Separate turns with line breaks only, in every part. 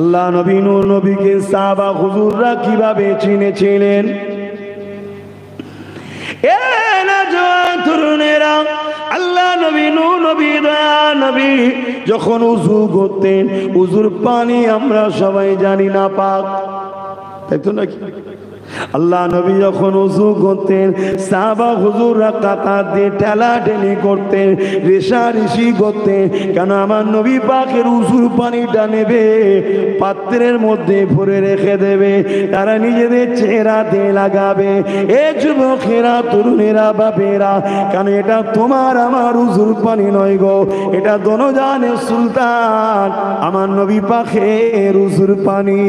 আল্লাহ নবী নূর নবীকে সাহাবা হুজুররা কিভাবে চিনেছিলেন? এ নওজোয়ান তরুণেরা, আল্লাহ নবী নূর নবী দয়া নবী যখন উযু করতেন, উযুর পানি আমরা সবাই জানি না পাক, তাই তো নাকি? আল্লাহ নবী যখন উযু করতেন, সাহাবা হুজুররা কাতার দিয়ে ঠেলাঠেলি করতেন, রেষারেষি করতেন, কেন আমার নবী পাকের উযুর পানিটা নেবে, পাত্রের মধ্যে ভরে রেখে দেবে, তারা নিজেদের চেহারাতে লাগাবে। এ যুবকেরা, তরুণেরা, বাপেরা, কেন এটা তোমার আমার উযুর পানি নয় গো, এটা দোনোজানের সুলতান আমার নবী পাকের উযুর পানি।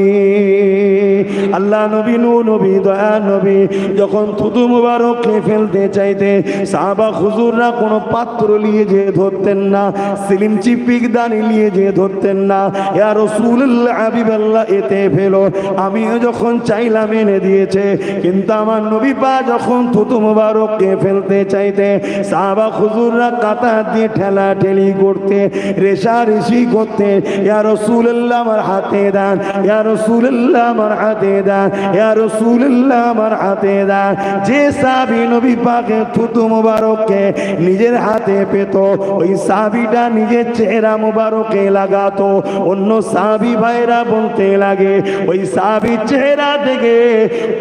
আল্লাহ নবী নূর নবী দয়া নবী যখন থুতু মুবারক ফেলতে চাইতে, সাহাবা হুজুররা কোনো পাত্র নিয়ে যে ধরতেন না, সিলিম চিপিক দানি নিয়ে যে ধরতেন না। ইয়া রাসূলুল্লাহ, হাবিবাল্লাহ, এতে ফেলো। আমিও যখন চাইলাম এনে দিয়েছে, কিন্তু আমার নবী পাক যখন থুতু মুবারক ফেলতে চাইতে, সাহাবা হুজুররা কাতার দিয়ে ঠেলাঠেলি করতে, রেষারেষি করতে, ইয়া রাসূলুল্লাহ আমার হাতে দেন, ইয়া রাসূলুল্লাহ আমার হাতে দেন, ইয়া রাসূলুল্লাহ আমার হাতে দেন। যে সাহাবী নবী পাকের থুতু মুবারককে নিজের হাতে পেত, ওই সাহাবীটা নিজের চেহারা মুবারকে লাগাতো। অন্য সাহাবী ভাইরা বলতে লাগে, ওই সাহাবীর চেহারা থেকে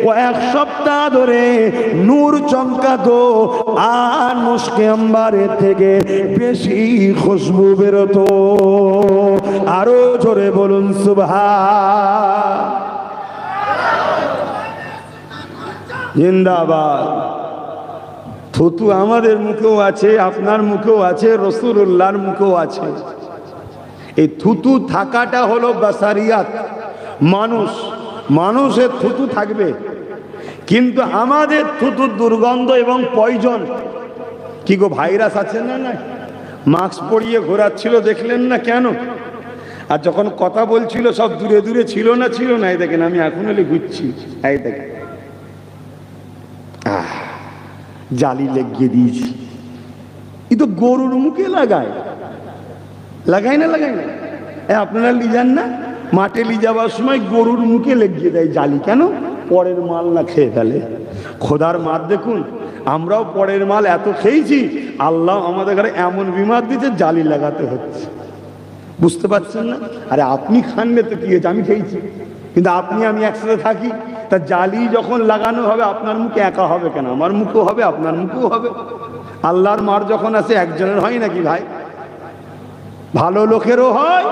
কয়েক সপ্তাহ ধরে নূর চমকাতো, আর মুশকে আম্বারের থেকে বেশি খুশবু বেরোতো। আরো জোরে বলুন সুবহান। জিন্দাবাদ। থুতু আমাদের মুখেও আছে, আপনার মুখেও আছে, রাসূলুল্লাহর মুখেও আছে। এই থুতু থাকাটা হলো বাসারিয়াত, মানুষের থুতু থাকবে, কিন্তু আমাদের থুতুর দুর্গন্ধ এবং পয়জন। কি গো, ভাইরাস আছে না? না, মাস্ক পরিয়ে ঘোরাচ্ছিল, দেখলেন না কেন? আর যখন কথা বলছিল সব দূরে দূরে ছিল না? ছিল না। এই দেখেন, আমি এখন হলে ঘুরছি, এই দেখেন জালি লাগিয়ে দিয়েছি। এ তো গরুর মুখে লাগায় না? আপনারা লিজান না? মাঠে নিয়ে যাওয়ার সময় গরুর মুখে লাগিয়ে দেয় জালি। কেন? পরের মাল না খেয়ে ফেলে। খোদার মার দেখুন, আমরাও পরের মাল এত খেয়েছি, আল্লাহ আমাদের ঘরে এমন বিমার দিতে জালি লাগাতে হচ্ছে। বুঝতে পারছেন না? আরে আপনি খানলে তো কি হয়েছে, আমি খেয়েছি, কিন্তু আপনি আমি একসাথে থাকি, তা জালি যখন লাগানো হবে আপনার মুখে একা হবে কেন? আমার মুখেও হবে, আপনার মুখেও হবে। আল্লাহর মার যখন আসে একজনের হয় নাকি ভাই? ভালো লোকেরও হয়,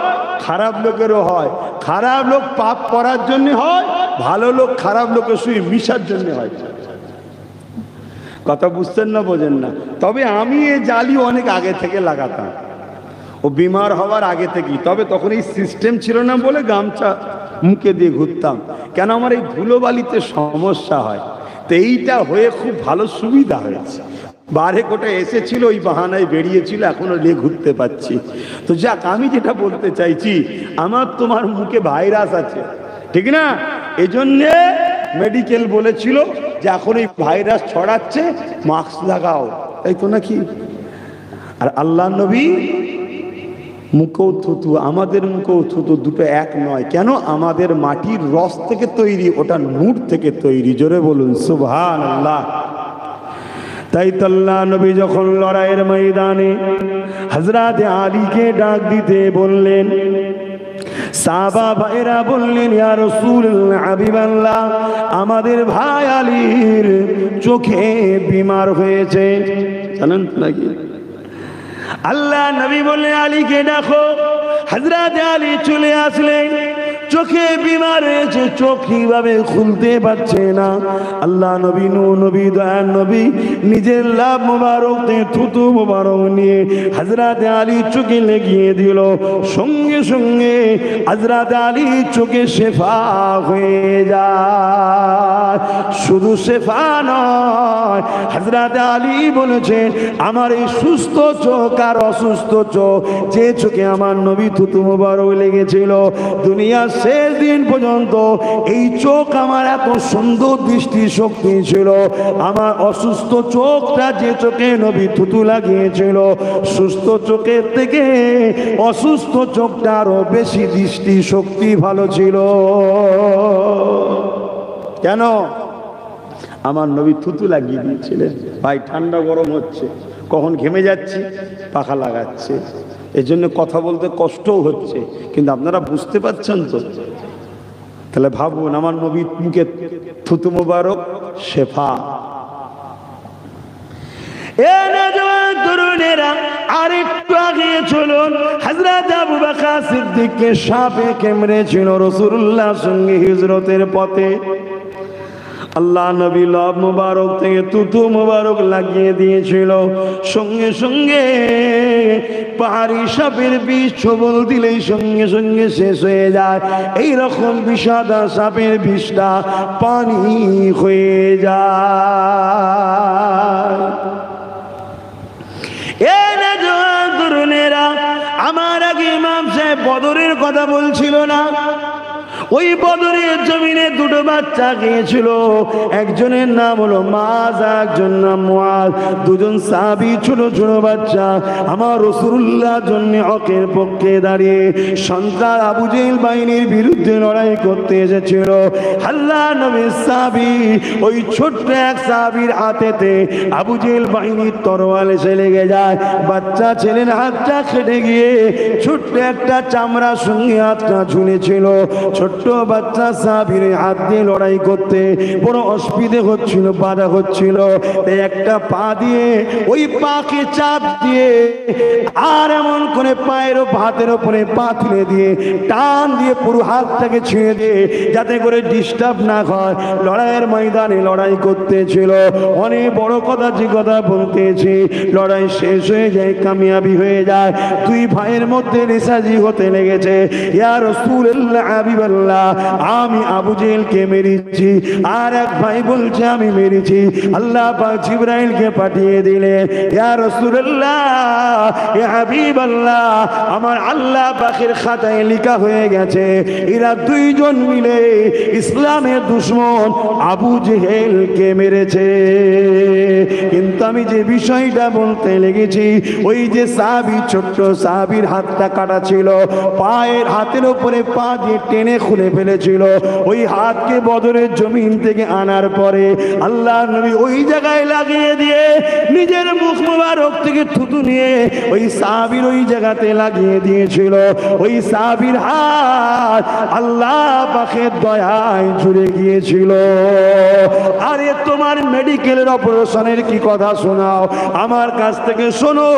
খারাপ লোকেরও হয়। খারাপ লোক পাপ করার জন্য হয়, ভালো লোক খারাপ লোকের সঙ্গে মিশার জন্য হয়। কথা বুঝছেন না, বোঝেন না? তবে আমি এই জালি অনেক আগে থেকে লাগাতাম, ও বিমার হওয়ার আগে থেকেই। তবে তখন এই সিস্টেম ছিল না বলে গামছা মুখে দিয়ে ঘুরতাম। কেন? আমার এই ধুলোবালিতে সমস্যা হয়, তো এইটা হয়ে খুব ভালো সুবিধা হয়েছে। বারে কোটা এসেছিল, ওই বাহানায় বেরিয়েছিল, এখনো নিয়ে ঘুরতে পাচ্ছি। তো যাক, আমি যেটা বলতে চাইছি, আমার তোমার মুখে ভাইরাস আছে, ঠিক না? এজন্যে মেডিকেল বলেছিল যে এখন এই ভাইরাস ছড়াচ্ছে, মাস্ক লাগাও, তাই তো নাকি? আর আল্লাহ নবী মুখেও থুতু, আমাদের মুখেও থুতু, দুটো এক নয়। কেন? আমাদের মাটির রস থেকে তৈরি, ওটা নূর থেকে তৈরি। জোরে বলুন সুবহানাল্লাহ। তাই তো আল্লাহ নবী যখন লড়াইয়ের ময়দানে হযরত আলীকে ডাক দিতে বললেন, সাহাবা ভাইরা বললেন, ইয়া রাসূলুল্লাহ, হাবিবাল্লাহ, আমাদের ভাই আলীর চোখে বিমার হয়েছে, জানেন নাকি? আল্লাহ নবী বললেন, আলীকে ডাকো। হযরত আলী চলে আসলেন। চোখে বিমার হয়েছে, চোখ কিভাবে খুলতে পারছে না। আল্লাহ নবী নূর নবী দয়ার নবী নিজের লাভ মোবারক থুতু মোবারক নিয়ে হযরত আলী চোখে লাগিয়ে দিল। সঙ্গে সঙ্গে হযরত আলী চোখে শেফা হয়ে যায়। শুধু শেফা নয়, হযরত আলী বলেছেন, আমার এই সুস্থ চোখ আর অসুস্থ চোখ, যে চোখে আমার নবী থুতু মোবারক লেগেছিল, দুনিয়ার শেষ দিন পর্যন্ত এই চোখ আমার এত সুন্দর দৃষ্টি শক্তি ছিল, আমার অসুস্থ চোখটা যে চোখে নবী থুতু লাগিয়েছিল, সুস্থ চোখের থেকে অসুস্থ চোখটা আরো বেশি দৃষ্টি শক্তি ভালো ছিল। কেন? আমার নবী থুতু লাগিয়ে দিয়েছিলেন। ভাই ঠান্ডা গরম হচ্ছে, কখন ঘেমে যাচ্ছি, পাখা লাগাচ্ছে, এই জন্য কথা বলতে কষ্টও হচ্ছে, কিন্তু আপনারা বুঝতে পারছেন তো? তাহলে ভাবুন, আমার নবীর মুখে থুতু মোবারক শেফা। তরুণেরা আরেকটু আগে চলুন, হযরত আবু বকর সিদ্দিককে সাপে কামড়েছিল রাসূলুল্লাহর সঙ্গে হিজরতের পথে। আল্লাহ নবী লব মুবারক থেকে থুতু মুবারক লাগিয়ে দিয়েছিল, সঙ্গে সঙ্গে পাহাড়ি সাপের বিষ ছোবল দিলেই সঙ্গে সঙ্গে শেষ হয়ে যায়। এইরকম বিষাদা সাপের বিষটা পানি হয়ে যায়। তরুণেরা, আমার আগে ইমাম সাহেব বদরের কথা বলছিল না? ওই বদরের জমিনে দুটো বাচ্চা গিয়েছিল, একজনের নাম হলো মাজ, একজনের নাম মুআজ। দুজন সাহাবী ছোট ছোট বাচ্চা আমার রাসূলুল্লাহর জন্য হকের পক্ষে দাঁড়িয়ে সন্ত্রাস আবু জেহেল বাহিনীর বিরুদ্ধে লড়াই করতে এসেছিল। আল্লাহ নবীর সাহাবী ওই ছোট্ট এক সাহাবীর হাতেতে আবু জেহেল বাহিনীর তরোয়াল এসে লেগে যায়। বাচ্চা ছেলের হাতটা কেটে গিয়ে ছোট্ট একটা চামড়ার সঙ্গে হাতটা ঝুলেছিল। ছোট্ট বাচ্চা সাহাবীর হাত দিয়ে লড়াই করতে বড় অসুবিধে হচ্ছিল, বাধা হচ্ছিল। একটা পা দিয়ে ওই পাকে চাপ দিয়ে আর এমন করে পায়ের হাতের উপরে পা তুলে দিয়ে টান দিয়ে পুরো হাতটাকে ছিঁড়ে দিয়ে যাতে করে ডিস্টার্ব না হয়, লড়াইয়ের ময়দানে লড়াই করতেছিল। অনেক বড় কথা যে কথা বলতেছি, লড়াই শেষ হয়ে যায়, কামিয়াবি হয়ে যায়। দুই ভাইয়ের মধ্যে রেসাজি হতে লেগেছে। ইয়া রাসূলুল্লাহ, হাবিবাল্লাহ, আমি আবু জেহেলকে মেরেছি। আর এক ভাই বলছে আমি মেরেছি। আল্লাহ পাক জিবরাইলকে পাঠিয়ে দিলেন, ইয়া রাসূলুল্লাহ, ইয়া হাবিবাল্লাহ, আমার আল্লাহ পাকের খাতায় লেখা হয়ে গেছে এরা দুইজন মিলে ইসলামের দুশমন আবু জেহেলকে মেরেছে। কিন্তু আমি যে বিষয়টা বলতে লেগেছি, ওই যে সাহাবী, ছোট্ট সাহাবীর হাতটা কাটা ছিল, পায়ের হাতের উপরে পা দিয়ে টেনে খুলে ফেলেছিল। ওই হাতকে বদরের জমিন থেকে আনার পরে আল্লাহ নবী ওই জায়গায় লাগিয়ে দিয়ে নিজের মুখ মুবারক থেকে থুতু নিয়ে ওই সাহাবীর ওই জায়গাতে লাগিয়ে দিয়েছিল। ওই সাহাবীর হাত আল্লাহ পাকের দয়ায় জুড়ে গিয়েছিল। আরে তোমার মেডিকেলের অপারেশনের কি কথা শোনাও, আমার কাছ থেকে শোনো।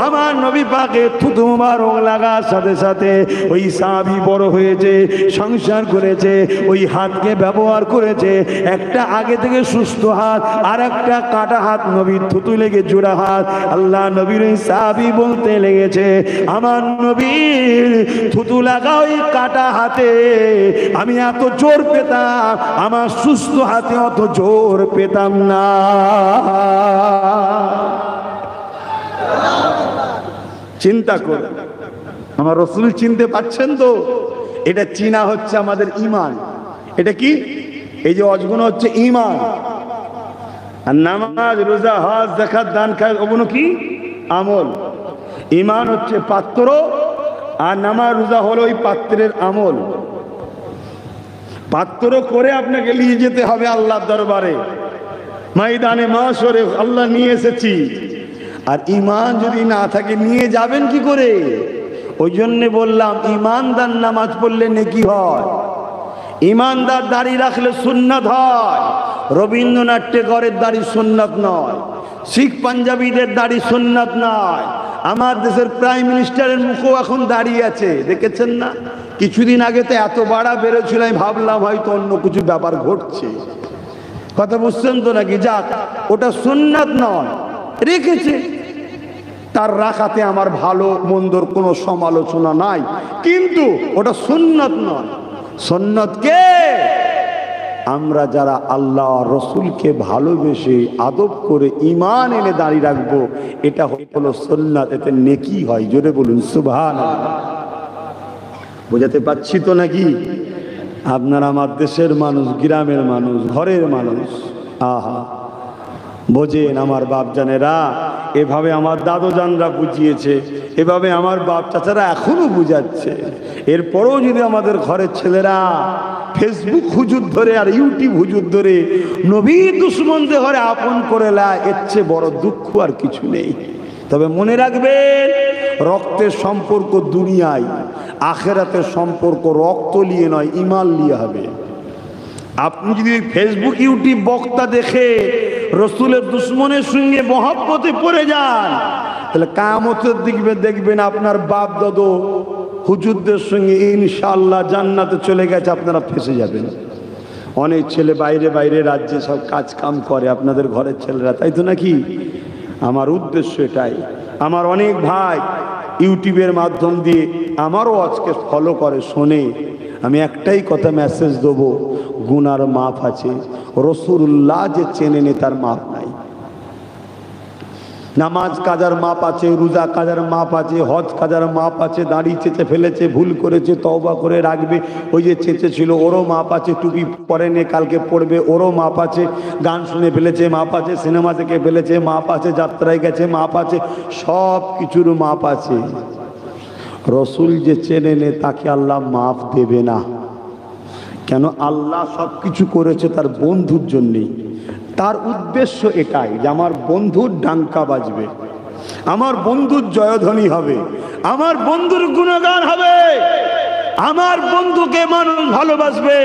আমার নবী পাকের থুতু মুবারক লাগার সাথে সাথে ওই সাহাবী বড় হয়েছে, সংসার করেছে, ওই হাতকে ব্যবহার করেছে। একটা আগে থেকে সুস্থ হাত, আর একটা কাটা হাত, নবীর থুতু লেগে জোড়া হাত। আল্লাহ নবীর ওই সাহাবী বলতে লেগেছে, আমার নবীর থুতু লাগা ওই কাটা হাতে আমি এত জোর পেতাম, আমার সুস্থ হাতে অত জোর পেতাম না। চিন্তা করো, আমার রাসূল চিনতে পারছেন তো? এটা চিনা হচ্ছে আমাদের ঈমান। এটা কি? এই যে অজগুলো হচ্ছে ঈমান। আর নামাজ, রোজা, হজ, যাকাত, দান খায়, ওগুলো কি? আমল। ঈমান হচ্ছে পাত্র, আর নামাজ রোজা হলো ওই পাত্রের আমল। পাত্র করে আপনাকে নিয়ে যেতে হবে আল্লাহর দরবারে, ময়দানে মাশরে আল্লাহ নিয়ে এসেছি। আর ঈমান যদি না থাকে নিয়ে যাবেন কি করে? ওই জন্যে বললাম, ঈমানদার নামাজ পড়লে নেকি হয়, ঈমানদার দাড়ি রাখলে সুন্নাত হয়। রবীন্দ্রনাথ টেগরের দাড়ি সুন্নাত নয়, শিখ পাঞ্জাবিদের দাড়ি সুন্নাত নয়। আমার দেশের প্রাইম মিনিস্টারের মুখও এখন দাঁড়িয়ে আছে, দেখেছেন না? কিছুদিন আগে তো এত বাড়া বেরোছিল, আমি ভাবলাম হয়তো অন্য কিছু ব্যাপার ঘটছে। কথা বুঝছেন তো নাকি? যাক, ওটা সুন্নাত নয়, রেখেছে। তার রাখাতে আমার ভালো মন্দর কোনো সমালোচনা নাই, কিন্তু ওটা সুন্নাত নয়। সুন্নাত কে? আমরা যারা আল্লাহ রসুলকে ভালোবেসে আদব করে ঈমান এনে দাঁড়িয়ে রাখবো, এটা হলো সুন্নাত। এতে নেকি হয়। জোরে বলুন সুবহানাল্লাহ। বোঝাতে পারছি তো নাকি? আপনারা আমার দেশের মানুষ, গ্রামের মানুষ, ঘরের মানুষ, আহা বোঝেন আমার বাপজানেরা। এভাবে আমার দাদুজানরা বুঝিয়েছে, এভাবে আমার বাপ চাচারা এখনো বুঝাচ্ছে। এরপরেও যদি আমাদের ঘরের ছেলেরা ফেসবুক হুজুর ধরে আর ইউটিউব হুজুর ধরে নবী দুশ্মনদের ঘরে আপন করে নেয়, এর চেয়ে বড় দুঃখ আর কিছু নেই। তবে মনে রাখবেন, রক্তের সম্পর্ক দুনিয়ায়, আখেরাতের সম্পর্ক রক্ত নিয়ে নয়, ঈমান নিয়ে হবে। আপনি যদি ফেসবুক ইউটিউব বক্তা দেখে রসুলের দুশ্মনের সঙ্গে মহব্বতে পড়ে যান, তাহলে কিয়ামতের দিকে দেখবেন আপনার বাপ দাদু হুজুরদের সঙ্গে ইনশাআল্লাহ জান্নাতে চলে গেছে, আপনারা ফেসে যাবেন। অনেক ছেলে বাইরে বাইরে রাজ্যে সব কাজ কাম করে, আপনাদের ঘরের ছেলেরা, তাই তো নাকি? আমার উদ্দেশ্য এটাই। আমার অনেক ভাই ইউটিউবের মাধ্যম দিয়ে আমারও আজকে ফলো করে, শোনে। আমি একটাই কথা মেসেজ দেবো, গুনার মাপ আছে। রাসূলুল্লাহ যে চেনে নে তার মাপ নাই। নামাজ কাজার মাপ আছে, রোজা কাজার মাপ আছে, হজ কাজার মাপ আছে। দাড়ি চেঁচে ফেলেছে, ভুল করেছে, তওবা করে রাখবে, ওই যে চেঁচে ছিল ওরও মাপ আছে। টুপি পরেনি, কালকে পড়বে, ওরও মাপ আছে। গান শুনে ফেলেছে, মাপ আছে। সিনেমা থেকে ফেলেছে, মাপ আছে। যাত্রায় গেছে, মাপ আছে। সব কিছুর মাপ আছে। রসুল যে চেনে নে তাকে আল্লাহ মাফ দেবে না। কেন? আল্লাহ সব কিছু করেছে তার বন্ধুর জন্যেই। তার উদ্দেশ্য এটাই যে আমার বন্ধুর ডাঙ্কা বাজবে, আমার বন্ধুর জয়ধ্বনি হবে, আমার বন্ধুর গুণগান হবে, আমার বন্ধুকে মানুষ ভালোবাসবে।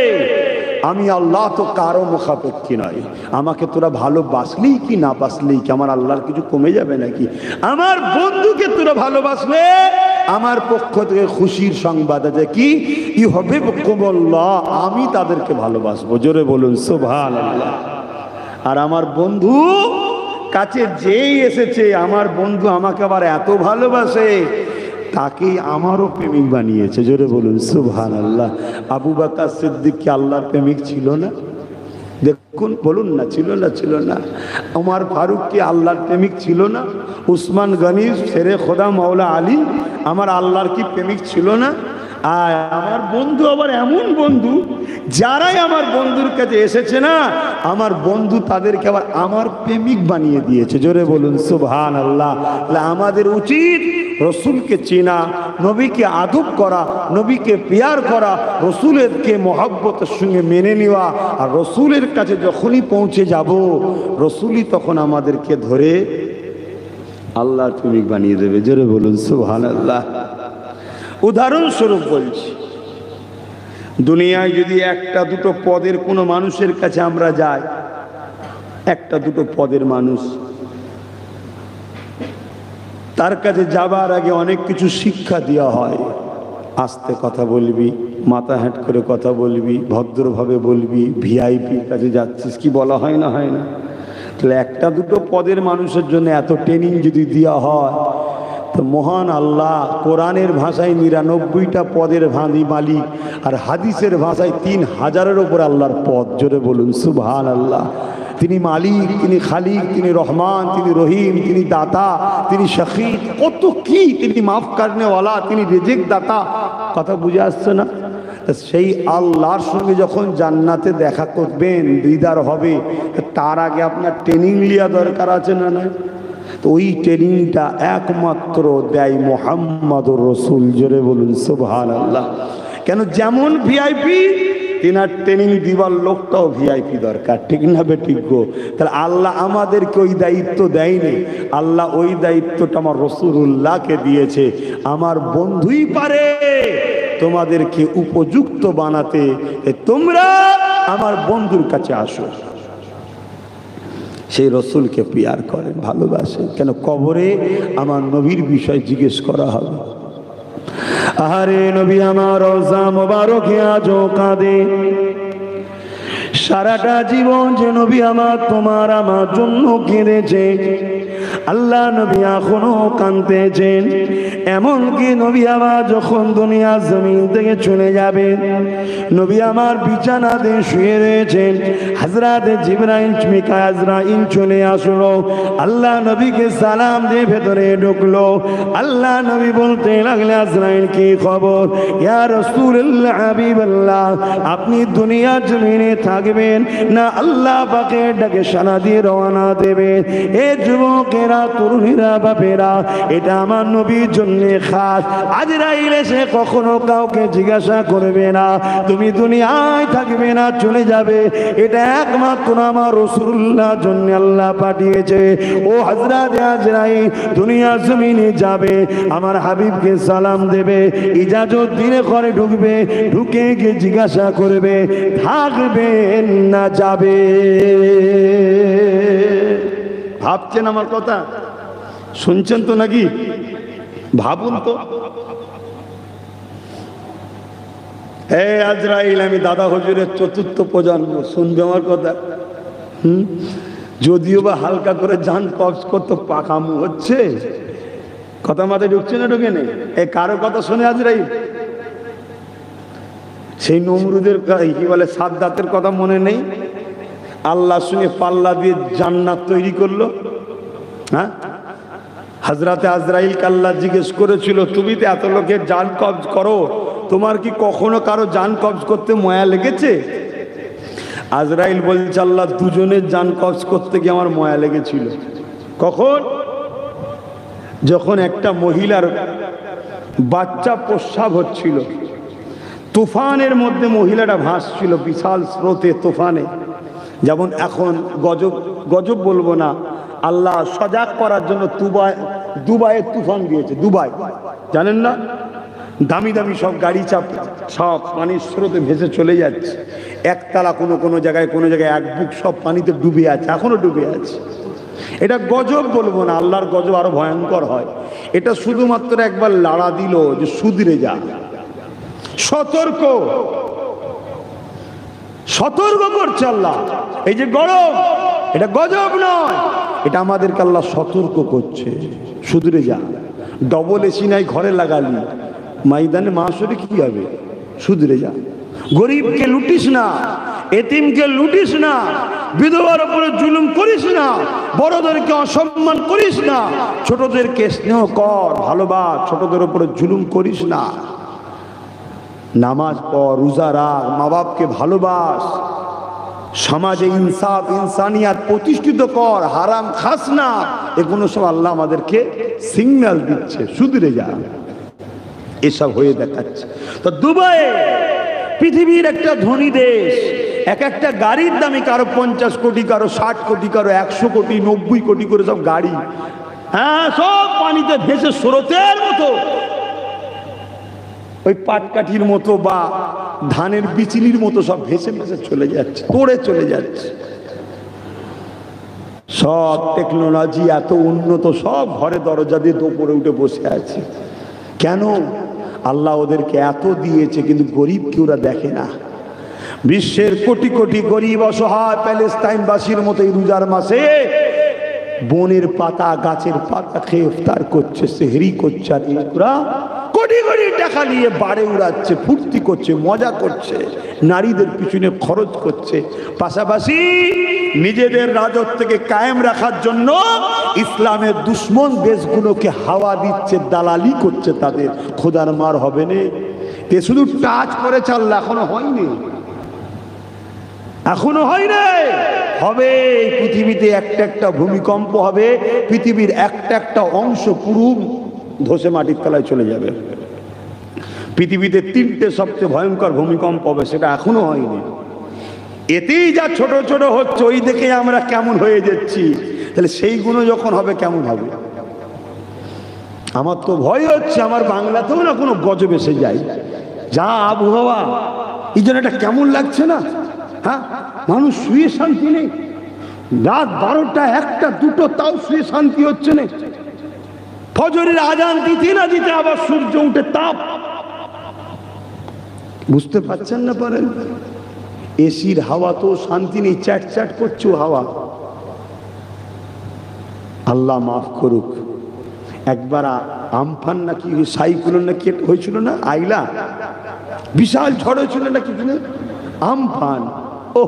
আমি আল্লাহ তো কারো মুখাপেক্ষী নয়। আমাকে তোরা ভালোবাসলেই কি না বাসলেই কি আমার আল্লাহর কিছু কমে যাবে নাকি? আমার বন্ধুকে তোরা ভালোবাসলে আমার পক্ষ থেকে খুশির সংবাদ আছে, কি ইউহিব্বুকুমুল্লাহ, আমি তাদেরকে ভালোবাসবো। জোরে বলুন সুবহানাল্লাহ। আর আমার বন্ধু কাছে যেই এসেছে, আমার বন্ধু আমাকে আবার এত ভালোবাসে, তাকেই আমারও প্রেমিক বানিয়েছে। জোরে বলুন সুবহানাল্লাহ। আবু বকর সিদ্দিক কি আল্লাহর প্রেমিক ছিল না? দেখুন, বলুন না, ছিল না? ছিল না। ওমর ফারুক কি আল্লাহর প্রেমিক ছিল না? উসমান গনি, শেরে খোদা মাওলা আলী আমার আল্লাহর কি প্রেমিক ছিল না? আর আমার বন্ধু আবার এমন বন্ধু, যারাই আমার বন্ধুর কাছে এসেছে না, আমার বন্ধু তাদেরকে আবার আমার প্রেমিক বানিয়ে দিয়েছে। জোরে বলুন সুবহানাল্লাহ। তাহলে আমাদের উচিত রসুলকে চেনা, নবীকে আদব করা, নবীকে প্যার করা, রসুলেরকে মহব্বতের সঙ্গে মেনে নেওয়া। আর রসুলের কাছে যখনই পৌঁছে যাব, রসুলই তখন আমাদেরকে ধরে আল্লাহর প্রেমিক বানিয়ে দেবে। জোরে বলুন সুবহানাল্লাহ। উদাহরণস্বরূপ বলছি, দুনিয়ায় যদি একটা দুটো পদের কোনো মানুষের কাছে আমরা যাই, একটা দুটো পদের মানুষ, তার কাছে যাবার আগে অনেক কিছু শিক্ষা দেওয়া হয়। আস্তে কথা বলবি, মাথা হ্যাট করে কথা বলবি, ভদ্রভাবে বলবি, ভিআইপির কাছে যাচ্ছিস, কি বলা হয় না? হয় না? তাহলে একটা দুটো পদের মানুষের জন্য এত ট্রেনিং যদি দেওয়া হয়, তো মহান আল্লাহ কোরআনের ভাষায় 99টা পদের মালিক, আর হাদিসের ভাষায় 3000-এর উপর আল্লাহর পদ। জোরে বলুন সুবহানাল্লাহ। তিনি মালিক, তিনি খালিক, তিনি রহমান, তিনি রহিম, তিনি দাতা, তিনি শাকির, কত কি, তিনি মাফ করনেওয়ালা, তিনি রিজিক দাতা। কথা বুঝে আসছে না? সেই আল্লাহর সঙ্গে যখন জান্নাতে দেখা করবেন, দিদার হবে, তার আগে আপনার ট্রেনিং লিয়া দরকার আছে না? না? তো ওই ট্রেনিংটা একমাত্র দেয় মুহাম্মাদুর রাসূল। জোরে বলুন সুবহানাল্লাহ। কেন? যেমন ভিআইপি, তিনার ট্রেনিং দিবার লোকটাও ভিআইপি দরকার, ঠিক না বেঠিক গো? তাহলে আল্লাহ আমাদেরকে ওই দায়িত্ব দেয়নি, আল্লাহ ওই দায়িত্বটা আমার রাসূলুল্লাহকে দিয়েছে। আমার বন্ধুই পারে তোমাদেরকে উপযুক্ত বানাতে, তোমরা আমার বন্ধুর কাছে আসো। সেই রসুলকে প্যার করেন, ভালোবাসেন। কেন? কবরে আমার নবীর বিষয় জিজ্ঞেস করা হবে। আহারে নবী আমার রওজা মোবারকে আজও কাঁদে। সারাটা জীবন যে নবী আমার তোমার আমার জন্য কেঁদেছে, আল্লাহ নবী এখনো কাঁদতেছেন। এমনকি নবী আমার যখন দুনিয়া জমিন থেকে চলে যাবেন, নবী আমার বিছানাতে শুয়ে রয়েছেন, হযরত জিবরাইল মিকাইল আজরাইল চলে আসলো, আল্লাহ নবীকে সালাম দিয়ে ভেতরে ঢুকলো। আল্লাহ নবী বলতে লাগলে, আজরাইল কি খবর? ইয়া রাসূলুল্লাহ, হাবিবাল্লাহ, আপনি দুনিয়া জমিনে থাকবেন না আল্লাহ পাকের ডাকে সাড়া দিয়ে রওনা দেবেন? এ যুবকেরা, তরুণীরা, বাপেরা, এটা আমার নবীর জন্য খাস। আজরাইল এসে কখনো কাউকে জিজ্ঞাসা করবে না তুমি দুনিয়ায় থাকবে না চলে যাবে, এটা একমাত্র আমার রাসূলুল্লাহর জন্য আল্লাহ পাঠিয়েছে। ও হযরত আজরাইল দুনিয়া জমিনে যাবে, আমার হাবিবকে সালাম দেবে, ইজাজত দিলে ঘরে ঢুকবে, ঢুকে গিয়ে জিজ্ঞাসা করবে থাকবেন না যাবে। ভাবছেন আমার কথা? শুনছেন তো নাকি? ভাবুন তো। হে আজরাইল, আমি দাদা হুজুরের চতুর্থ প্রজন্ম, শুনবে আমার কথা? যদিও বা হালকা করে জান কবজ করতে পাকামু হচ্ছে, কথা মাথায় ঢুকছে না? ঢুকে নেই। এই কারো কথা শুনে আজরাইল? সেই নমরুদের কি বলে সাদ্দাতের কথা মনে নেই? আল্লাহর সঙ্গে পাল্লা দিয়ে জান্নাত তৈরি করলো। হ্যাঁ, হযরতে আজরাইলকে আল্লাহ জিজ্ঞেস করেছিল, তুমি তো এত লোকের জান কবজ করো, তোমার কি কখনো কারো জান কবজ করতে মায়া লেগেছে? আজরাইল বলছে, আল্লাহ, দুজনের জান কবজ করতে গিয়ে আমার মায়া লেগেছিল। কখন? যখন একটা মহিলার বাচ্চা প্রস্রাব হচ্ছিল, তুফানের মধ্যে মহিলাটা ভাসছিল, বিশাল স্রোতে, তুফানে। যেমন এখন গজব, গজব বলবো না, আল্লাহ সজাগ করার জন্য দুবাইয়ের তুফান দিয়েছে। দুবাই জানেন না? দামি দামি সব গাড়ি চাপ সব পানির স্রোতে ভেসে চলে যাচ্ছে। একতলা কোনো জায়গায় এক বুক সব পানিতে ডুবে আছে, এখনো ডুবে আছে। এটা গজব বলবো না, আল্লাহর গজব আরো ভয়ঙ্কর হয়। এটা শুধুমাত্র একবার লাড়া দিল যে সুধরে যা, সতর্ক সতর্ক করছে আল্লাহ। এই যে গরম, এটা গজব নয়, এটা আমাদেরকে আল্লাহ সতর্ক করছে, সুধরে যা। ডবল এসি নাই ঘরে লাগালি, ময়দানে মাসরে কি হবে? সুধরে যা। গরিবকে লুটিস না, এতিমকে লুটিস না, বিধবার উপরে জুলুম করিস না, বড়দেরকে অসম্মান করিস না, ছোটদেরকে স্নেহ কর, ভালোবাস, ছোটদের উপরে জুলুম করিস না। নামাজ পড়, রোজা রাখ, মা বাপকে ভালোবাস, সমাজে ইনসাফ ইনসানিয়াত প্রতিষ্ঠিত কর, হারাম খাস না। এগুলো সব আল্লাহ আমাদেরকে সিগন্যাল দিচ্ছে, সুধরে যা। এসব হয়ে দেখাচ্ছে। তো দুবাই পৃথিবীর একটা ধনী দেশ, এক একটা গাড়ির দামে কারো 50 কোটি, কারো 60 কোটি, কারো 100 কোটি, 90 কোটি করে সব গাড়ি। হ্যাঁ, সব পানিতে ভেসে স্রোতের মতো, ওই পাটকাঠির মতো বা ধানের বিচিলির মতো সব ভেসে ভেসে চলে যাচ্ছে, পড়ে চলে যাচ্ছে। সব টেকনোলজি এত উন্নত, সব ঘরে দরজা দিয়ে দোপরে উঠে বসে আছে। কেন? আল্লাহ ওদেরকে এত দিয়েছে, কিন্তু গরিবকে ওরা দেখে না। বিশ্বের কোটি কোটি গরিব অসহায় প্যালেস্তাইনবাসীর মতো এই রোজার মাসে বনের পাতা, গাছের পাতা খেয়ে ইফতার করছে, সেহরি করছে, আর এরা কোটি কোটি টাকা নিয়ে বাড়ে উড়াচ্ছে, ফুর্তি করছে, মজা করছে, নারীদের পিছনে খরচ করছে। পাশাপাশি নিজেদের রাজত্বকে কায়েম রাখার জন্য ইসলামের দুশ্মন দেশগুলোকে হাওয়া দিচ্ছে, দালালি করছে তাদের। খোদার মার হবে না, তে শুধু টাচ করে চাল্লা, এখনো হয়নি, এখনো হয় নাই, হবে। পৃথিবীতে একটা একটা ভূমিকম্প হবে, পৃথিবীর একটা একটা অংশ পুরো ধসে মাটির তলায় চলে যাবে। পৃথিবীতে 3টে সবচেয়ে ভয়ঙ্কর ভূমিকম্প হবে, সেটা এখনো হয়নি। এতেই যা ছোট ছোট হচ্ছে, ওই দেখে আমরা কেমন হয়ে যাচ্ছি, তাহলে সেইগুলো যখন হবে কেমন হবে? আমার তো ভয় হচ্ছে আমার বাংলাতেও না কোনো গজব এসে যায়, যা আবহাওয়া, এই জন্য এটা কেমন লাগছে না? হ্যাঁ, মানুষ শুয়ে শান্তি নেই, রাত 12টা 1টা 2টো তাও শুয়ে শান্তি হচ্ছে না। ফজরের আজান দিতে না দিতে আবার সূর্য উঠে তাপ। বুঝতে পারছেন না? পারেন? এসির হাওয়া তো শান্তি নেই, চ্যাট চ্যাট করছে হাওয়া। আল্লাহ মাফ করুক। একবার আমফান নাকি সাইক্লোন নাকি হয়েছিল না, আইলা বিশাল ঝড় হয়েছিল নাকি আমফান। ও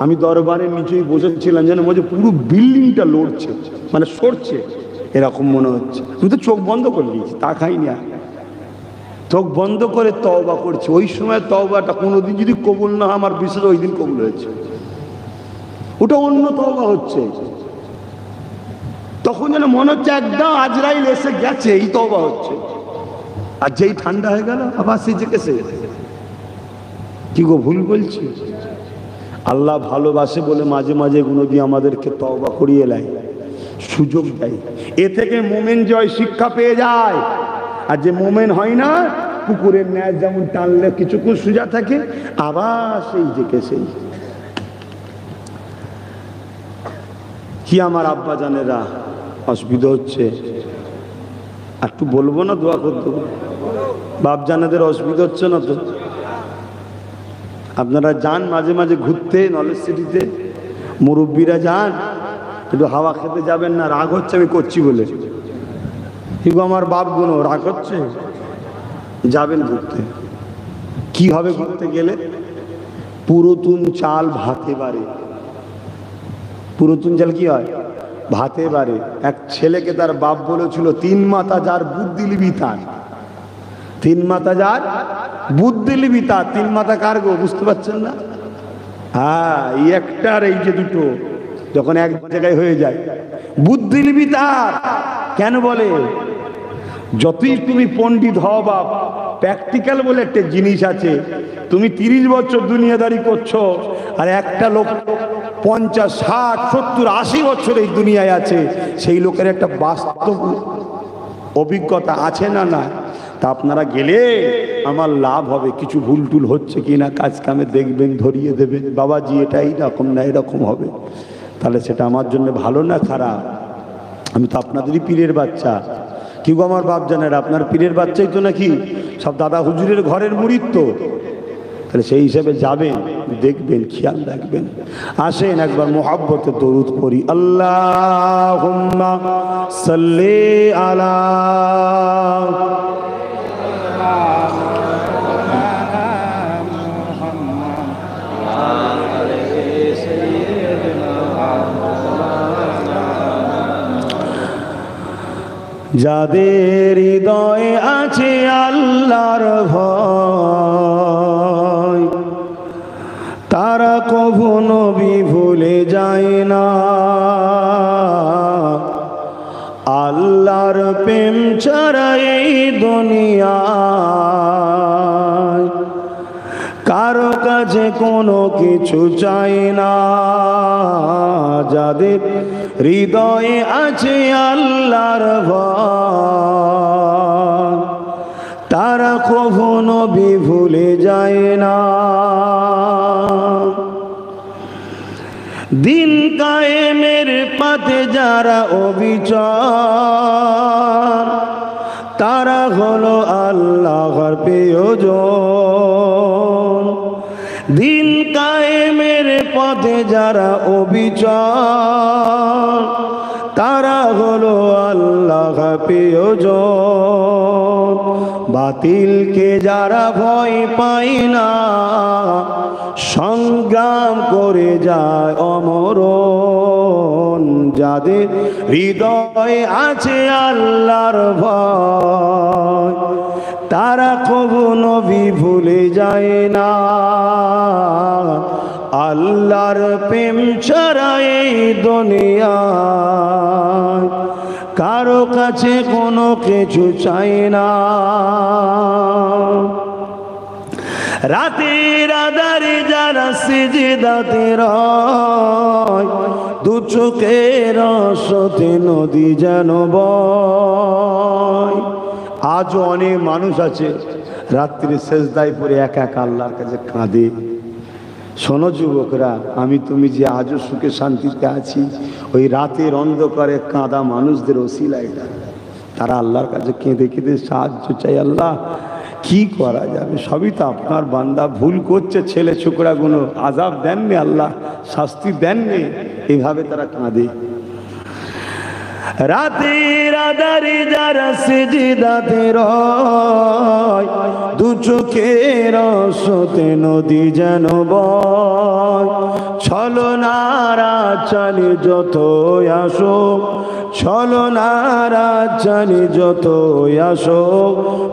আমি দরবারের নিচেই বসেছিলাম, যেন মনে পুরো বিল্ডিংটা লড়ছে, মানে সরছে এরকম মনে হচ্ছে। আমি তো চোখ বন্ধ করে দিয়েছি, তা খাইনি, আর চোখ বন্ধ করে তওবা করছে। ওই সময় তওবাটা কোনোদিন যদি কবুল না হয়, আমার বিশ্বাস ওই দিন কবুল হয়েছে। ওটা অন্য তওবা হচ্ছে। তখন যেন মনে হচ্ছে একদম আজরাইল এসে গেছে, এই তওবা হচ্ছে। আর যেই ঠান্ডা হয়ে গেল আবার সেজে কেসে, কি গো ভুল বলছি? আল্লাহ ভালোবাসে বলে মাঝে মাঝে এগুলো দিয়ে আমাদেরকে তওবা করিয়ে নেয়, সুযোগ দেয়। এ থেকে মোমেন জয় শিক্ষা পেয়ে যায়। আর যে মোমেন হয় না, পুকুরের ন্যায় যেমন টানলে কিছুক্ষণ সোজা থাকে, আবার সেই যে সেই। কি আমার আব্বা জানেরা অসুবিধা হচ্ছে, একটু বলবো না, দোয়া করতে? বাপ জানেদের অসুবিধা হচ্ছে না তো? আপনারা যান মাঝে মাঝে ঘুরতে নলেজ সিটিতে, মুরব্বীরা যান, একটু হাওয়া খেতে যাবেন না? রাগ হচ্ছে আমি করছি বলে? ঠিক আমার বাপ গুলো রাগ হচ্ছে? যাবেন ঘুরতে। কি হবে ঘুরতে গেলে? পুরাতন চাল ভাতে বাড়ে। পুরাতন চাল কি হয়? ভাতে বাড়ে। এক ছেলেকে তার বাপ বলেছিল, তিন মাথা যার বুদ্ধি লিবি তার। তিন মাথা যার বুদ্ধি লিবি তার। তিন মাথা কার গো, বুঝতে পারছেন না? হ্যাঁ, এই একটার এই যে দুটো যখন এক জায়গায় হয়ে যায়, বুদ্ধি লিবি তার। কেন বলে? যতই তুমি পণ্ডিত হও বাপ, প্র্যাকটিক্যাল বলে একটা জিনিস আছে। তুমি 30 বছর দুনিয়াদারি করছো, আর একটা লোক 50, 60, 70, 80 বছর এই দুনিয়ায় আছে, সেই লোকের একটা বাস্তব অভিজ্ঞতা আছে না? না। তা আপনারা গেলে আমার লাভ হবে, কিছু ভুল টুল হচ্ছে কিনা কাজ কামে দেখবেন, ধরিয়ে দেবেন, বাবাজি এটা এইরকম না এরকম হবে। তাহলে সেটা আমার জন্য ভালো না খারাপ? আমি তো আপনাদেরই পীরের বাচ্চা। কি গো আমার বাপ জানেন, আপনার পীরের বাচ্চাই তো নাকি সব দাদা হুজুরের ঘরের মুরিদ তো। তাহলে সেই হিসাবে যাবেন, দেখবেন, খেয়াল রাখবেন। আসেন একবার মুহাব্বতে দরুদ পড়ি। আল্লাহুম্মা সাল্লি আলা যাদের হৃদয়ে আছে আল্লাহর ভয়, তারা কভু নবী ভুলে যায় না। আল্লাহর প্রেম ছাড়া এই দুনিয়ায় কারো কাছে কোনো কিছু চাই না। যাদের হৃদয়ে আছে আল্লাহর ভয়, তারা কখনো নবী ভুলে যায় না। দিন কায়েমের পথে যারা অবিচার, তারা হলো আল্লাহর প্রিয়জন। দিন কায়েমের পথে যারা অবিচার, তারা হলো আল্লাহর প্রিয়জন। বাতিলকে যারা ভয় পায় না, সংগ্রাম করে যায় অমরণ। যাদের হৃদয়ে আছে আল্লাহর ভয়, তারা কভু নবী ভুলে যায় না। আল্লাহর প্রেম ছাড়া এই দুনিয়ায় কারো কাছে কোনো কিছু চাই না। রাতের আধারে যারা সিজদাতে রয়, দু চোখের আশাতে নদী যেন বয়। আজও অনেক মানুষ আছে রাত্রি সেজদায় পড়ে একা একা আল্লাহর কাছে কাঁদে। শোনো যুবকরা, আমি তুমি যে আজও সুখে শান্তিতে আছি, ওই রাতের অন্ধকারে কাঁদা মানুষদের ওসিলা এটা। তারা আল্লাহর কাছে কেঁদে কেঁদে সাহায্য চাই। আল্লাহ কি করা যাবে, সবই তো আপনার বান্দা, ভুল করছে, ছেলে ছোকরাগুলো আযাব দেননি, আল্লাহ শাস্তি দেননি, এইভাবে তারা কাঁদে। রাতের আধারে যারা সিজদাতে রয়, দু চোখের স্রোতে নদী যেন বয়। ছলনারা চালি যত আসো, ছলনারা চালি যত আসো,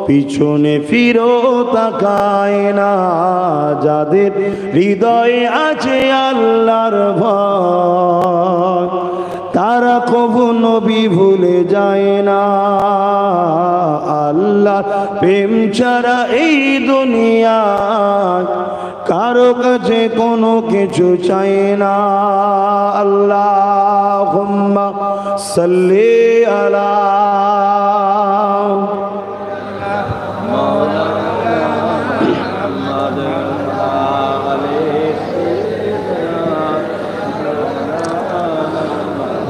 পিছনে ফিরো তাকায় না। যাদের হৃদয়ে আছে আল্লাহর ভয়, তারা কবু নবী ভুলে যায় না। আল্লাহ প্রেম ছাড়া এই দুনিয়ায় কারো কাছে কোনো কিছু চাই না। আল্লাহুম্মা সাল্লি আলা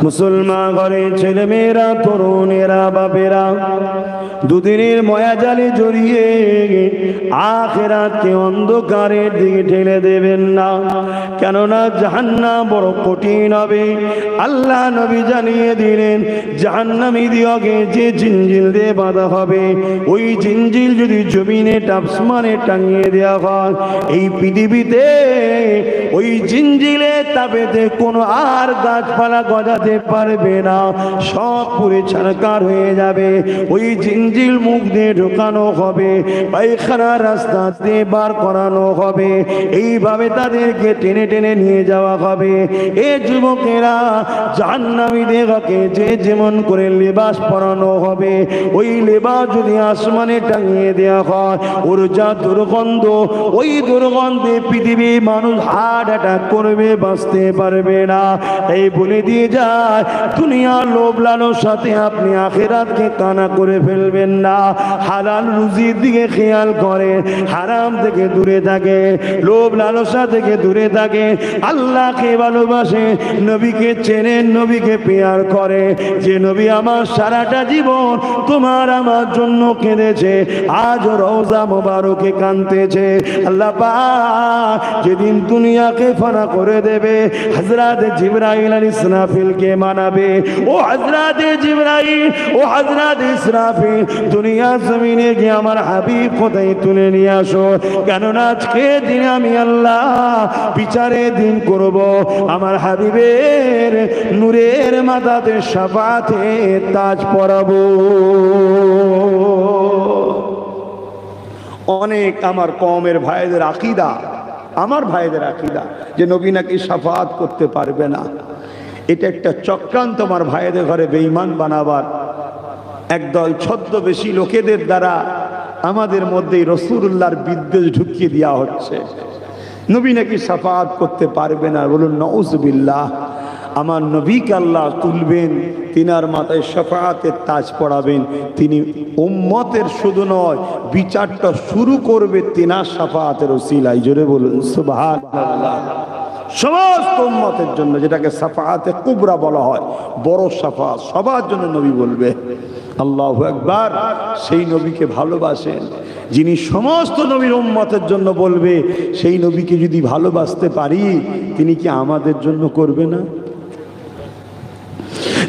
মুসলমান ঘরের ছেলে মেয়েরা, তরুণেরা, বাপেরা, দুদিনের ময়া জালে জড়িয়ে আখিরাতকে অন্ধকারের দিকে ঠেলে দেবেন না। কেননা জাহান্নাম বড় কঠিন হবে। আল্লাহ নবী জানিয়ে দিলেন, জাহান্নামীদিওকে যে জিনজিল দিয়ে বাঁধা হবে, ওই জিনজিল যদি জমিনে আসমানে টাঙিয়ে দেওয়া হয়, এই পৃথিবীতে ওই জিনজিলে তাপেতে কোনো আর গাছপালা গজাতে পারবে না, সব পুরে ছারকার হয়ে যাবে। ওই জিনজিল মুখ দিয়ে ঢোকানো হবে, পায়খানা রাস্তা দিয়ে বার করানো হবে, এইভাবে তাদেরকে টেনে টেনে নিয়ে যাওয়া হবে। এ যুবকেরা, জাহান্নামীদেরকে যে যেমন করে লেবাস পরানো হবে, ওই লেবাস যদি আসমানে টাঙিয়ে দেওয়া হয়, ওর যা দুর্গন্ধ, ওই দুর্গন্ধে পৃথিবীর মানুষ হার্ট অ্যাটাক করবে, বাঁচতে পারবে না। এই বলে দিয়ে যায়, দুনিয়ার লোভ লালসার সাথে আপনি আখিরাতকে কানা করে ফেলবেন না। হালাল রুজির দিকে খেয়াল করে, হারাম থেকে দূরে থাকে, লোভ লালসা থেকে দূরে থাকে, আল্লাহকে ভালোবাসে, নবীকে চেনেন, নবীকে পেয়ার করে। যে নবী আমার সারাটা জীবন তোমার আমার জন্য কেঁদেছে, আজ রওজা মোবারকে কাঁদতেছে। আল্লাহ পাক যেদিন দুনিয়াকে ফানা করে দেবে, হযরত জিবরাইল আলাইহিস ইসরাফিলকে মানাবে। ও হযরত জিবরাইল, ও হযরত ইসরাফিল, দুনিয়া জমিনে গিয়ে আমার হাবিব কোথায় তুলে নিয়ে আসো। কেননা আজকে দিন আমি আল্লাহ বিচারের দিন করব, আমার হাবিবের নূরের মাথাতে শাফাতে তাজ পরাবো। অনেক আমার কওমের ভাইদের আকীদা, আমার ভাইদের আকীদা যে নবী নাকি শাফাত করতে পারবে না। এটা একটা চক্রান্ত আমার ভাইদের ঘরে বেঈমান বানাবার একদল ছদ্মবেশী লোকেদের দ্বারা আমাদের মধ্যে রাসূলুল্লাহর বিদ্বেষ ঢুকিয়ে দেওয়া হচ্ছে। নবী নাকি শাফাত করতে পারবে না। বলুন নাউযুবিল্লাহ। আমার নবীকে আল্লাহ তুলবেন, তিনার মাথায় শাফাআতের তাজ পড়াবেন। তিনি উম্মতের শুধু নয়, বিচারটা শুরু করবে তিনার শাফাআতের ওসিলায়। জোরে বলুন সুবহানাল্লাহ। সমস্ত উম্মতের জন্য, যেটাকে শাফাআতে কুবরা বলা হয়, বড় শাফাআত, সবার জন্য নবী বলবে। আল্লাহু আকবার। সেই নবীকে ভালোবাসেন, যিনি সমস্ত নবীর উম্মতের জন্য বলবে। সেই নবীকে যদি ভালোবাসতে পারি, তিনি কি আমাদের জন্য করবে না?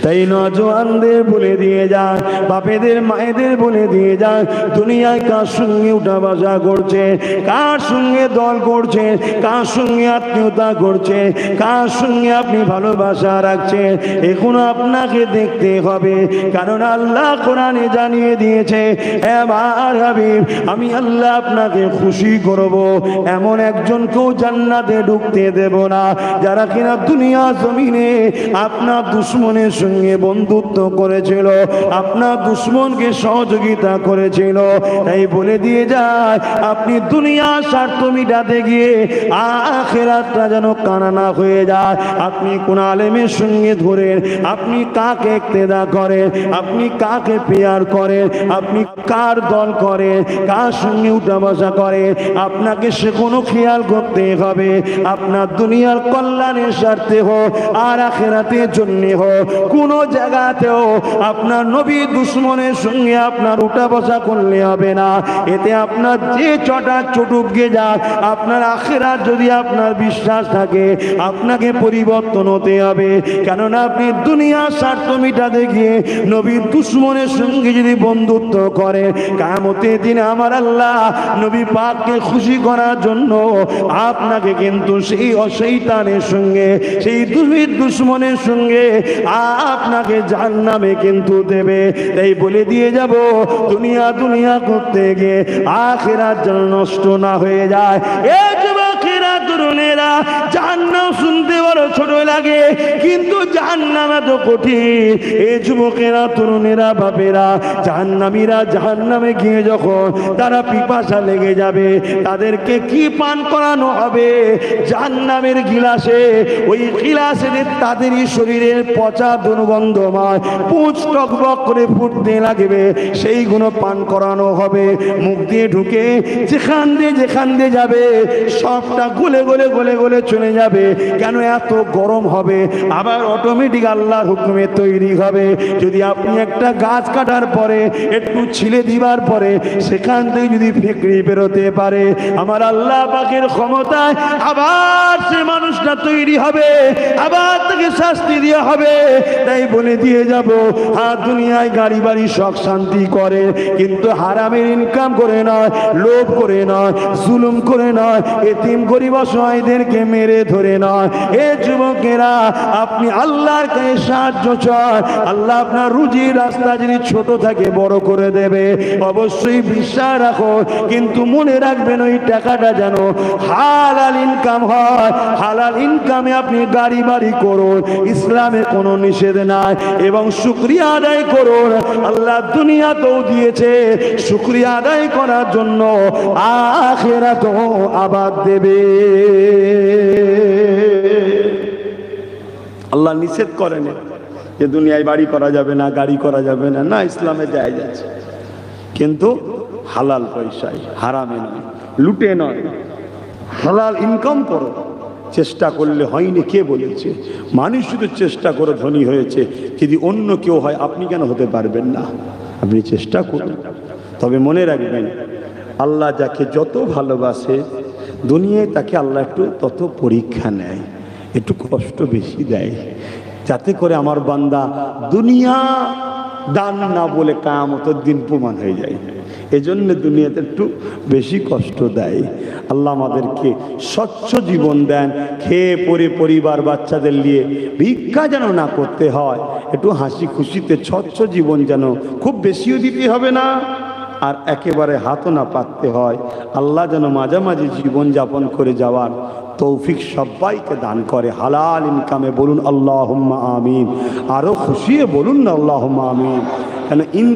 তাই নওজোয়ানদের বলে দিয়ে যায়, বাপেদের মায়েদের বলে দিয়ে যায়, দুনিয়ায় কার সঙ্গে উঠা বসা করছে, কার সঙ্গে দল করছে, কার সঙ্গে আত্মীয়তা করছে, কার সঙ্গে আপনি ভালোবাসা রাখছেন, এখনো আপনাকে দেখতে হবে। কারণ আল্লাহ কোরআনে জানিয়ে দিয়েছে, আমার হাবিব, আমি আল্লাহ আপনাকে খুশি করব, এমন একজনকেও জান্নাতে ঢুকতে দেব না যারা কিনা দুনিয়া জমিনে আপনার দুশ্মনের সঙ্গে বন্ধুত্ব করেছিল, আপনার দুশ্মনকে সহযোগিতা করেছিল। তাই বলে দিয়ে যায়, আপনি দুনিয়ার স্বার্থ মিটাতে গিয়ে আখিরাতটা যেন কানা না হয়ে যায়। আপনি কোন আলেমের সঙ্গে ধরেন, আপনি কাকে ইক্তেদা করেন, আপনি কাকে পেয়ার করেন, আপনি কার দল করেন, কার সঙ্গে উঠা বসা করেন, আপনাকে সে কোনো খেয়াল করতে হবে। আপনার দুনিয়ার কল্যাণের স্বার্থে হোক আর আখিরাতের জন্য হোক, কোনো জায়গাতেও আপনার নবী দুশ্মনের সঙ্গে আপনার উঠা বসা করলে হবে না। এতে আপনার যে চটা চটুকে যাক, আপনার আখিরাত যদি আপনার বিশ্বাস থাকে, আপনাকে পরিবর্তন হতে হবে। কেননা আপনি দুনিয়ার স্বার্থ মিটাতে গিয়ে নবীর দুশ্মনের সঙ্গে যদি বন্ধুত্ব করে, কিয়ামতের দিনে আমার আল্লাহ নবী পাককে খুশি করার জন্য আপনাকে কিন্তু সেই শয়তানের সঙ্গে, সেই দুশ্মনের সঙ্গে আপনাকে জাহান্নামে কিন্তু দেবে। তাই বলে দিয়ে যাব, দুনিয়া দুনিয়া করতে গিয়ে আখিরাত যেন নষ্ট না হয়ে যায়। এই যুবকেরা, তরুণেরা, জাহান্নাম শুনতে বড় ছোট লাগে, কিন্তু জাহান্নাম এত কঠিন। এই যুবকেরা, তরুণেরা, বাপেরা, জাহান্নামীরা জাহান্নামে গিয়ে যখন তারা পিপাসা লেগে যাবে, তাদেরকে কি পান করানো হবে? জাহান্নামের গিলাসে, ওই গিলাসে তাদেরই শরীরের পচা দুর্গন্ধময় পুঁজ টকবক করে ফুটতে লাগবে, সেইগুলো পান করানো হবে। মুখ দিয়ে ঢুকে যেখান দিয়ে যাবে, সবটা গলে গলে গলে গলে চলে যাবে। কেন? এত গরম হবে। আবার অটোমেটিক আল্লাহর হুকুমে তৈরি হবে। যদি আপনি একটা গাছ কাটার পরে একটু ছিলে দিবার পরে সেখান থেকে যদি ফেকড়ি বেরোতে পারে, আমার আল্লাহ পাকের ক্ষমতায় আবার সে মানুষটা তৈরি হবে, আবার তাকে শাস্তি দেওয়া হবে। তাই বলে দিয়ে যাব, হ্যাঁ, দুনিয়ায় গাড়ি বাড়ি শখ শান্তি করে, কিন্তু হারামের ইনকাম করে নয়, লোভ করে নয়, জুলুম করে নয়, এতিম গরিব অসহায়দেরকে মেরে ধরে নয়। এ যুবকেরা, আপনি আল্লাহর কাছে সাহায্য চান, আল্লাহ আপনার রুজির রাস্তা যদি ছোট থাকে বড় করে দেবে। অবশ্যই বিশ্বাস রাখো, কিন্তু মনে রাখবেন ওই টাকাটা যেন হালাল ইনকাম হয়। হালাল ইনকামে আপনি গাড়ি বাড়ি করুন, ইসলামে কোনো নিষেধ নাই। এবং শুকরিয়া আদায় করুন, আল্লাহ দুনিয়াতেও দিয়েছে, শুকরিয়া আদায় করার জন্য আখিরাতেও আবাদ দেবে। আল্লাহ নিষেধ করেন যে দুনিয়ায় বাড়ি করা যাবে না, গাড়ি করা যাবে না, না, ইসলামে যায় যাচ্ছে, কিন্তু হালাল পয়সায়, হারামে নয়, লুটে নয়, হালাল ইনকাম করো। চেষ্টা করলে হয়নি, কে বলেছে? মানুষ শুধু চেষ্টা করে ধনী হয়েছে। যদি অন্য কেউ হয়, আপনি কেন হতে পারবেন না? আপনি চেষ্টা করুন। তবে মনে রাখবেন, আল্লাহ যাকে যত ভালোবাসে দুনিয়ায়, তাকে আল্লাহ একটু তত পরীক্ষা নেয়, একটু কষ্ট বেশি দেয়, যাতে করে আমার বান্দা দুনিয়া দান না বলে কিয়ামতের দিন প্রমাণ হয়ে যায়। এজন্য দুনিয়াতে একটু বেশি কষ্ট দেয়। আল্লাহ আমাদেরকে স্বচ্ছ জীবন দেন, খেয়ে পরে পরিবার বাচ্চাদের নিয়ে ভিক্ষা যেন না করতে হয়, একটু হাসি খুশিতে স্বচ্ছ জীবন যেন, খুব বেশিও দিতে হবে না, আর একেবারে হাতও না পাততে হয়। আল্লাহ যেন মাঝামাঝি জীবন যাপন করে যাওয়ার তৌফিক সবাইকে দান করে। হালাল ইনকামে বলুন আল্লাহুম্মা আমিন, আরো খুশিয়ে বলুন না আল্লাহুম্মা আমিন। কেন